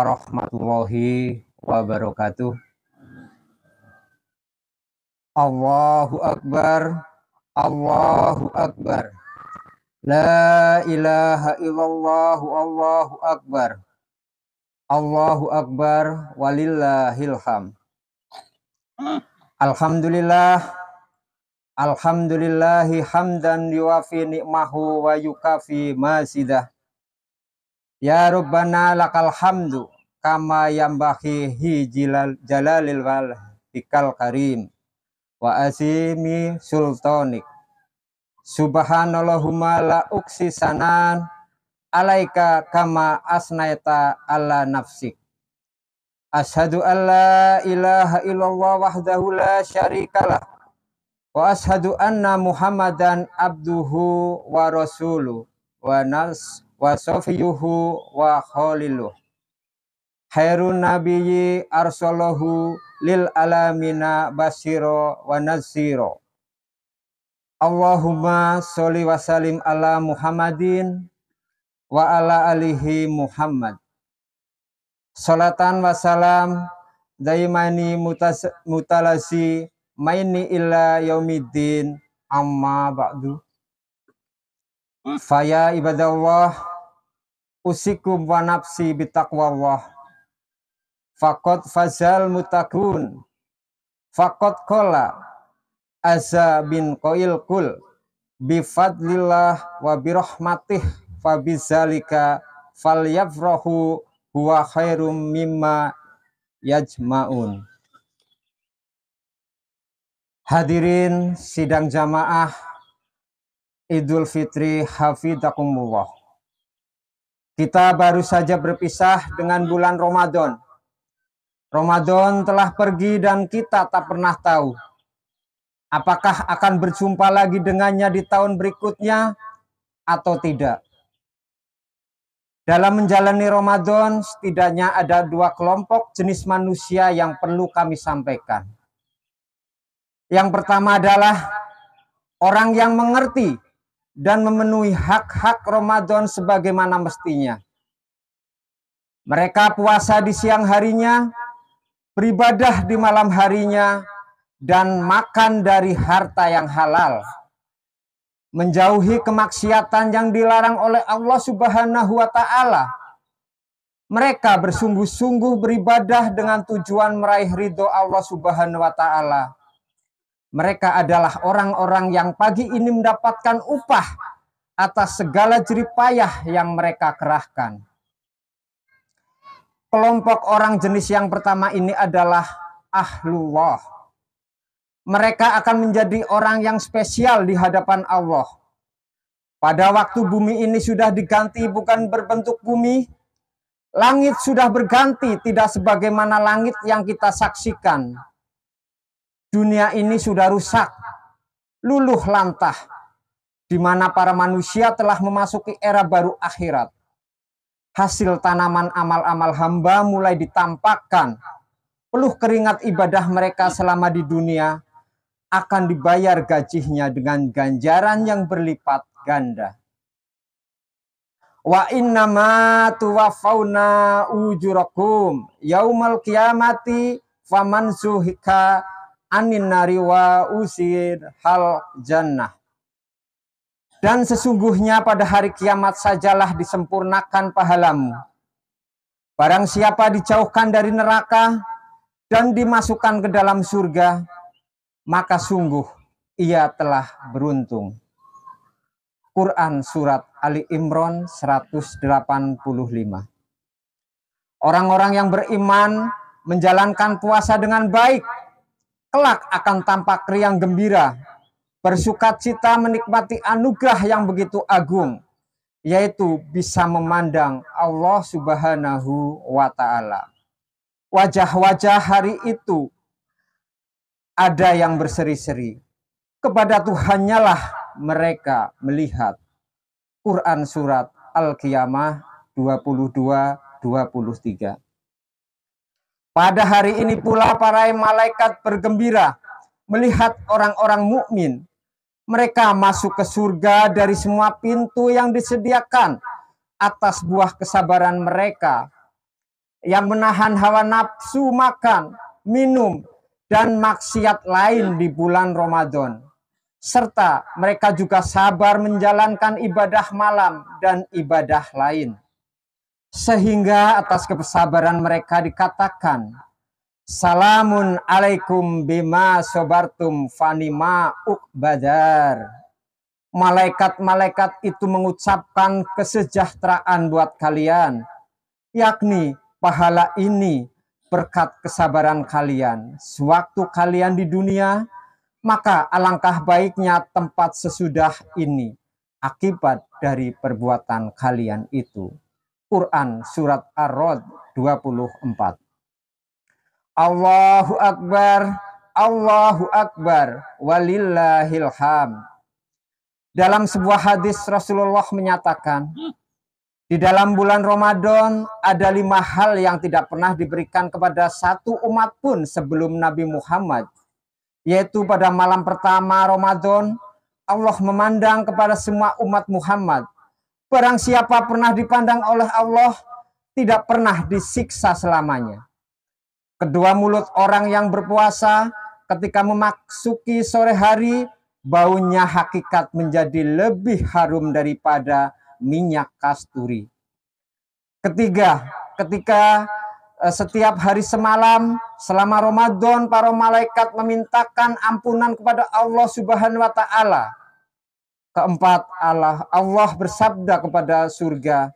warahmatullahi wabarakatuh. Allahu Akbar, Allahu Akbar. La ilaha illallah, Allahu Akbar. Allahu Akbar, walillahil hamd. Alhamdulillah, alhamdulillahi hamdan yuwafi ni'mahu wa yukafi masidah. Ya Rabbana lakal hamdu kama yambahi jalalil wal hikal karim wa azimi sultanik. Subhanallahumma la uksi sanan alaika kama asnaita ala nafsik. Ashadu an la ilaha illallah wahdahu la syarikalah wa ashadu anna muhammadan abduhu wa rasuluh wa sofiyuhu wa khaliluh. Khairun nabiyyi arsalahu lil alamina basiro wa naziro. Allahumma sholli wa salim ala Muhammadin wa ala alihi Muhammad. Salatan wa salam daimani mutalasi maini illa yaumiddin amma ba'du. Faya ibadallah usikum wa nafsi bitaqwallah. Faqad fazal mutakun. Faqad qala Asa bin Qail kul bifadlillah wa birahmatih fabizalika falyafrahu huwa khairum mimma yajma'un. Hadirin sidang jamaah Idul Fitri hafizakumullah. Kita baru saja berpisah dengan bulan Ramadan. Ramadan telah pergi dan kita tak pernah tahu apakah akan berjumpa lagi dengannya di tahun berikutnya atau tidak. Dalam menjalani Ramadan, setidaknya ada dua kelompok jenis manusia yang perlu kami sampaikan. Yang pertama adalah orang yang mengerti dan memenuhi hak-hak Ramadan sebagaimana mestinya. Mereka puasa di siang harinya, beribadah di malam harinya, dan makan dari harta yang halal, menjauhi kemaksiatan yang dilarang oleh Allah Subhanahu wa Ta'ala. Mereka bersungguh-sungguh beribadah dengan tujuan meraih ridho Allah Subhanahu wa Ta'ala. Mereka adalah orang-orang yang pagi ini mendapatkan upah atas segala jerih payah yang mereka kerahkan. Kelompok orang jenis yang pertama ini adalah ahlullah. Mereka akan menjadi orang yang spesial di hadapan Allah. Pada waktu bumi ini sudah diganti bukan berbentuk bumi, langit sudah berganti tidak sebagaimana langit yang kita saksikan. Dunia ini sudah rusak, luluh lantah, di mana para manusia telah memasuki era baru akhirat. Hasil tanaman amal-amal hamba mulai ditampakkan. Peluh keringat ibadah mereka selama di dunia akan dibayar gajinya dengan ganjaran yang berlipat ganda. Wa innama tuwaffawna ujurakum yaumal qiyamati faman zuhika anin nari wa usir hal jannah. Dan sesungguhnya pada hari kiamat sajalah disempurnakan pahalamu. Barang siapa dijauhkan dari neraka dan dimasukkan ke dalam surga, maka sungguh ia telah beruntung. Quran Surat Ali Imran 185. Orang-orang yang beriman menjalankan puasa dengan baik, kelak akan tampak riang gembira, bersukacita menikmati anugerah yang begitu agung, yaitu bisa memandang Allah Subhanahu wa Ta'ala. Wajah-wajah hari itu ada yang berseri-seri. Kepada Tuhannya lah mereka melihat. Quran Surat Al-Qiyamah 22-23. Pada hari ini pula para malaikat bergembira melihat orang-orang mukmin. Mereka masuk ke surga dari semua pintu yang disediakan atas buah kesabaran mereka. yang menahan hawa nafsu makan, minum, dan maksiat lain di bulan Ramadan. Serta mereka juga sabar menjalankan ibadah malam dan ibadah lain. Sehingga atas kesabaran mereka dikatakan, Salamun alaikum bima sobartum fanima uqbadar. Malaikat-malaikat itu mengucapkan kesejahteraan buat kalian, yakni pahala ini berkat kesabaran kalian sewaktu kalian di dunia, maka alangkah baiknya tempat sesudah ini akibat dari perbuatan kalian itu. Quran Surat Ar-Rod 24. Allahu Akbar, Allahu Akbar, walillahil hamd. Dalam sebuah hadis Rasulullah menyatakan, di dalam bulan Ramadan ada 5 hal yang tidak pernah diberikan kepada satu umat pun sebelum Nabi Muhammad. Yaitu pada malam pertama Ramadan, Allah memandang kepada semua umat Muhammad. Barang siapa pernah dipandang oleh Allah, tidak pernah disiksa selamanya. Kedua, mulut orang yang berpuasa ketika memasuki sore hari, baunya hakikat menjadi lebih harum daripada minyak kasturi. Ketiga, ketika setiap hari semalam selama Ramadan para malaikat memintakan ampunan kepada Allah Subhanahu wa taala. Keempat, Allah bersabda kepada surga,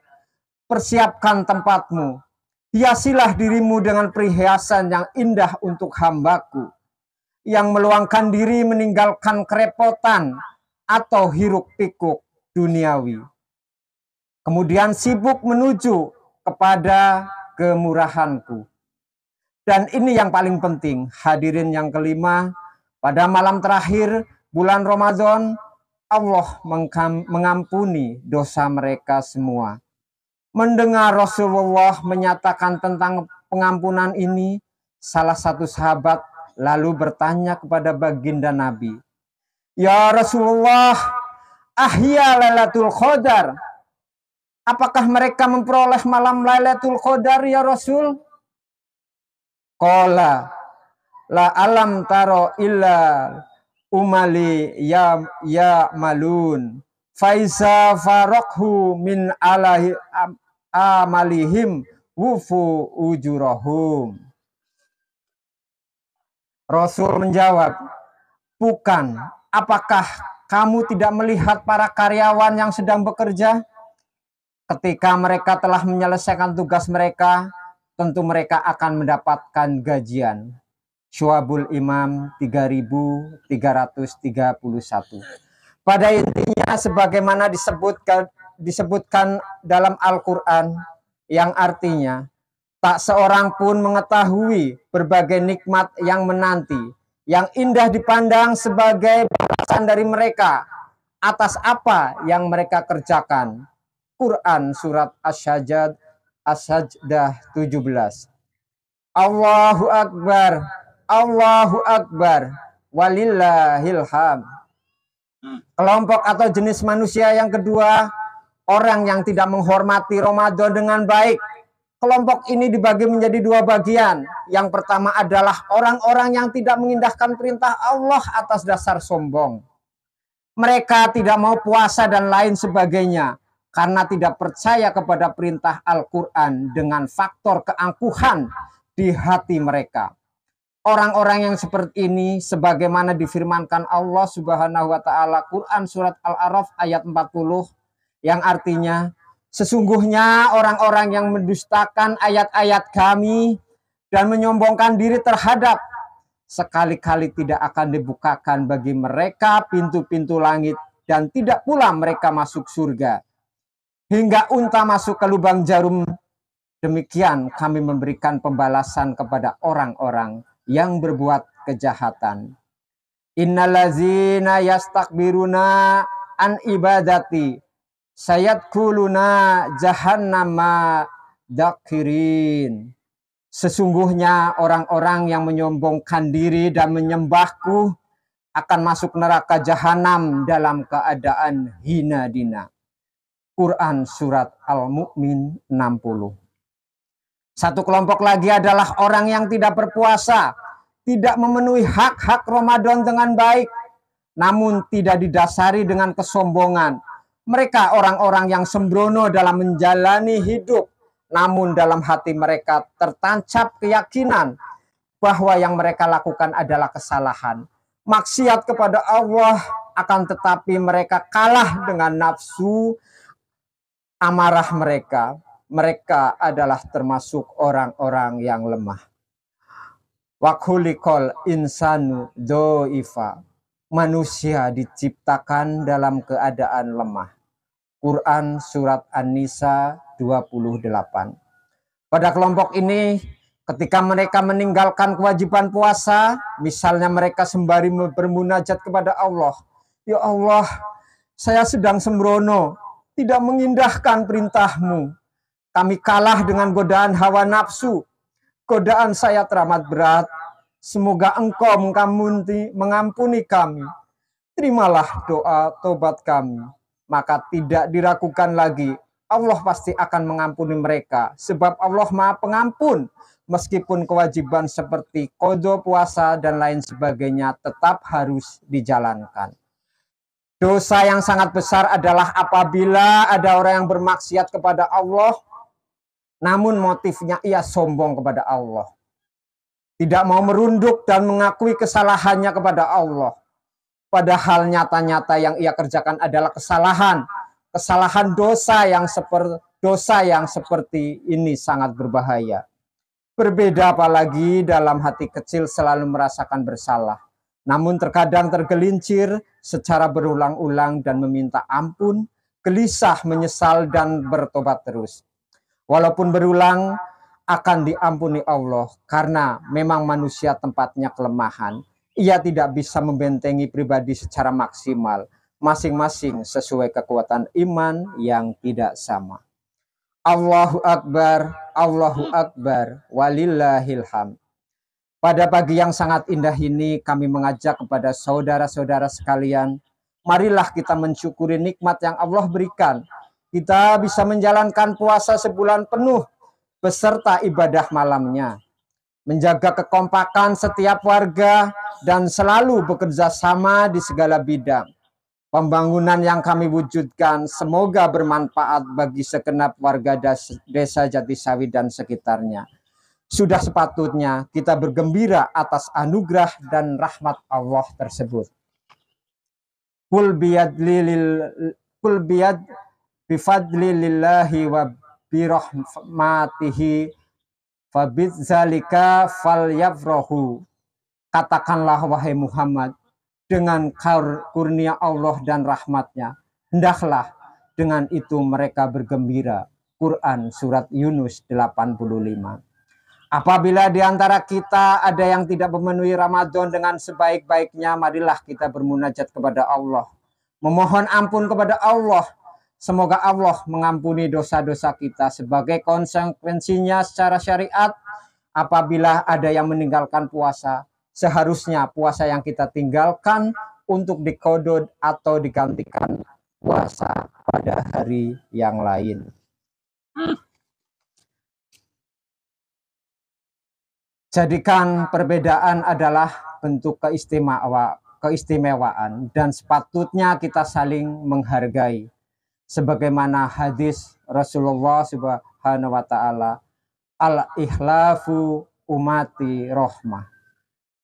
persiapkan tempatmu, hiasilah dirimu dengan perhiasan yang indah untuk hambaku, yang meluangkan diri meninggalkan kerepotan atau hiruk pikuk duniawi. Kemudian sibuk menuju kepada kemurahanku. Dan ini yang paling penting, hadirin yang kelima, pada malam terakhir bulan Ramadan, Allah mengampuni dosa mereka semua. Mendengar Rasulullah menyatakan tentang pengampunan ini, salah satu sahabat lalu bertanya kepada baginda Nabi, Ya Rasulullah, ahya Lailatul Qadar. Apakah mereka memperoleh malam Lailatul Qadar ya Rasul? Qala la alam taro illa umali ya malun faisa farokhu min alahi amalihim wufu ujurahum. Rasul menjawab, bukan, apakah kamu tidak melihat para karyawan yang sedang bekerja? Ketika mereka telah menyelesaikan tugas mereka, tentu mereka akan mendapatkan gajian. Syu'abul Imam 3331. Pada intinya sebagaimana disebutkan dalam Al-Quran, yang artinya tak seorang pun mengetahui berbagai nikmat yang menanti, yang indah dipandang sebagai balasan dari mereka atas apa yang mereka kerjakan. Quran Surat As-Sajdah 17. Allahu Akbar, Allahu Akbar, walillahil hamd. Kelompok atau jenis manusia yang kedua, orang yang tidak menghormati Ramadan dengan baik. Kelompok ini dibagi menjadi 2 bagian. Yang pertama adalah orang-orang yang tidak mengindahkan perintah Allah atas dasar sombong. Mereka tidak mau puasa dan lain sebagainya karena tidak percaya kepada perintah Al-Quran dengan faktor keangkuhan di hati mereka. Orang-orang yang seperti ini sebagaimana difirmankan Allah Subhanahu wa taala Quran Surat Al-A'raf ayat 40 yang artinya, sesungguhnya orang-orang yang mendustakan ayat-ayat kami dan menyombongkan diri terhadap, sekali-kali tidak akan dibukakan bagi mereka pintu-pintu langit dan tidak pula mereka masuk surga. Hingga unta masuk ke lubang jarum, demikian kami memberikan pembalasan kepada orang-orang yang berbuat kejahatan. Innallazina yastakbiruna an ibadati sayadkhuluna jahannama dakirin. Sesungguhnya orang-orang yang menyombongkan diri dan menyembahku akan masuk neraka jahanam dalam keadaan hina dina. Quran Surat Al-Mu'min 60. Satu kelompok lagi adalah orang yang tidak berpuasa, tidak memenuhi hak-hak Ramadan dengan baik, namun tidak didasari dengan kesombongan. Mereka orang-orang yang sembrono dalam menjalani hidup, namun dalam hati mereka tertancap keyakinan bahwa yang mereka lakukan adalah kesalahan. Maksiat kepada Allah, akan tetapi mereka kalah dengan nafsu amarah mereka. Mereka adalah termasuk orang-orang yang lemah. Wa khuliqal insanu doifa. Manusia diciptakan dalam keadaan lemah. Quran surat An-Nisa 28. Pada kelompok ini, ketika mereka meninggalkan kewajiban puasa, misalnya mereka sembari bermunajat kepada Allah, ya Allah, saya sedang sembrono, tidak mengindahkan perintah-Mu. Kami kalah dengan godaan hawa nafsu. Godaan saya teramat berat. Semoga Engkau mengampuni kami. Terimalah doa tobat kami. Maka tidak diragukan lagi, Allah pasti akan mengampuni mereka. Sebab Allah Maha Pengampun. Meskipun kewajiban seperti qada puasa dan lain sebagainya tetap harus dijalankan. Dosa yang sangat besar adalah apabila ada orang yang bermaksiat kepada Allah, namun motifnya ia sombong kepada Allah. Tidak mau merunduk dan mengakui kesalahannya kepada Allah. Padahal nyata-nyata yang ia kerjakan adalah kesalahan. Kesalahan dosa yang seperti ini sangat berbahaya. Berbeda apalagi dalam hati kecil selalu merasakan bersalah. Namun terkadang tergelincir secara berulang-ulang dan meminta ampun, gelisah, menyesal, dan bertobat terus. Walaupun berulang, akan diampuni Allah karena memang manusia tempatnya kelemahan. Ia tidak bisa membentengi pribadi secara maksimal, masing-masing sesuai kekuatan iman yang tidak sama. Allahu Akbar, walillahil hamd. Pada pagi yang sangat indah ini kami mengajak kepada saudara-saudara sekalian, marilah kita mensyukuri nikmat yang Allah berikan. Kita bisa menjalankan puasa sebulan penuh beserta ibadah malamnya, menjaga kekompakan setiap warga dan selalu bekerja sama di segala bidang. Pembangunan yang kami wujudkan semoga bermanfaat bagi segenap warga desa Jatisawi dan sekitarnya. Sudah sepatutnya kita bergembira atas anugerah dan rahmat Allah tersebut. Kul biyad bifadlillahi wa birahmatihi fabidzalika falyafrahu. Katakanlah wahai Muhammad, dengan kurnia Allah dan rahmatnya, hendaklah dengan itu mereka bergembira. Quran surat Yunus 85. Apabila di antara kita ada yang tidak memenuhi Ramadan dengan sebaik-baiknya, marilah kita bermunajat kepada Allah, memohon ampun kepada Allah. Semoga Allah mengampuni dosa-dosa kita. Sebagai konsekuensinya secara syariat, apabila ada yang meninggalkan puasa, seharusnya puasa yang kita tinggalkan untuk diqodod atau digantikan puasa pada hari yang lain. Jadikan perbedaan adalah bentuk keistimewaan dan sepatutnya kita saling menghargai. Sebagaimana hadis Rasulullah Subhanahu wa taala, al-ikhlafu umati rahmah.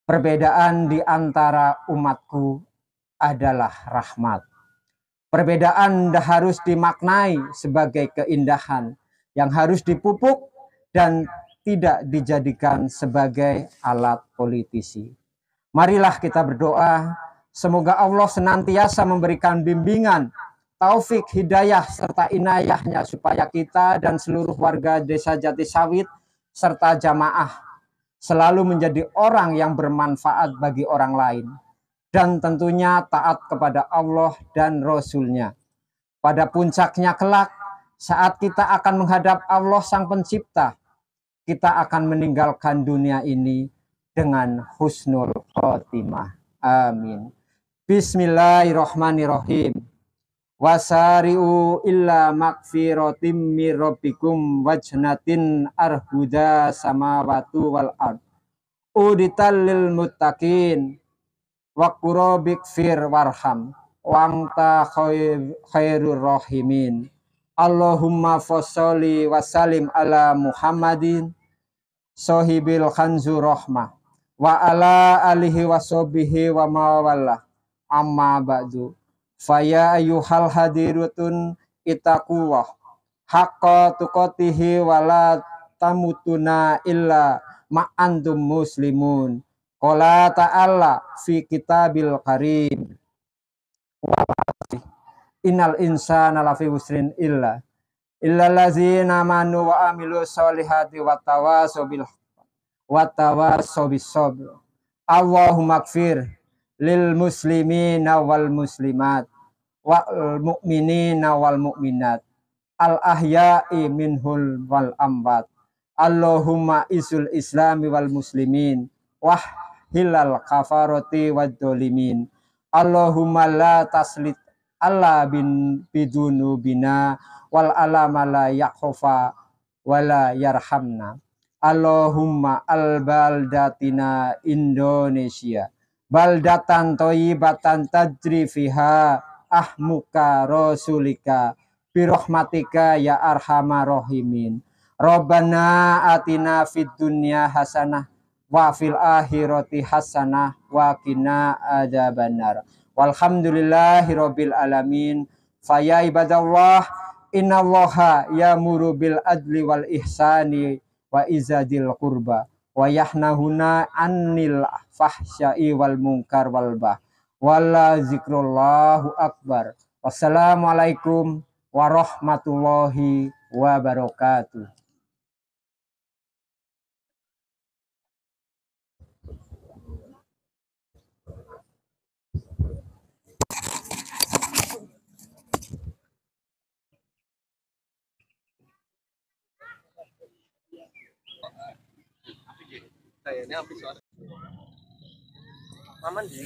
Perbedaan di antara umatku adalah rahmat. Perbedaan harus dimaknai sebagai keindahan yang harus dipupuk dan tidak dijadikan sebagai alat politisi. Marilah kita berdoa, semoga Allah senantiasa memberikan bimbingan, taufik, hidayah, serta inayahnya supaya kita dan seluruh warga desa Jatisawit serta jamaah selalu menjadi orang yang bermanfaat bagi orang lain. Dan tentunya taat kepada Allah dan Rasul-Nya. Pada puncaknya kelak, saat kita akan menghadap Allah Sang Pencipta, kita akan meninggalkan dunia ini dengan husnul khotimah. Amin. Bismillahirrahmanirrahim. wasari'u illa magfiratim mir rabbikum wajnatin arhuda samawati wal ard udital lil muttaqin wa qurabik fir warham wangta khairur rahimin. Allahumma fasholli wa salim ala Muhammadin sohibil khanzu rahmah wa ala alihi wa sobihi wa mawallah amma ba'du faya ayuhal hadirutun itaquwah haqqa tuqatihi wa la tamutuna illa ma'antum muslimun. Qala ta'ala fi kitabil karim innal insana lafi usrin illa lazina amanu wa amilu sholihati wa tawasaw bis sabr. Allahumma gfir lil muslimina wal muslimat wal mu'minina wal mu'minat al ahya'i minhul wal amwat. Allahumma isul islami wal muslimin wah hilal kafarati wad dolimin. Allahumma la taslit Allah bidunu bina wal alama la yakhofa wala yarhamna. Allahumma al baldatina Indonesia baldatan toyibatan tajri fiha ahmuka rasulika birahmatika ya arhamar rahimin. Rabbana atina fid dunya hasanah wa fil akhirati hasanah wa qina adzabannar. Walhamdulillahi rabbil alamin. Faya ibadallah innallaha ya'muru bil adli wal ihsani wa izadil qurba wa yahnahuna 'anil fahsya'i wal munkar wal bah wala zikrullahu akbar. Wassalamualaikum warahmatullahi wabarakatuh. Kayaknya habis suara. Maman di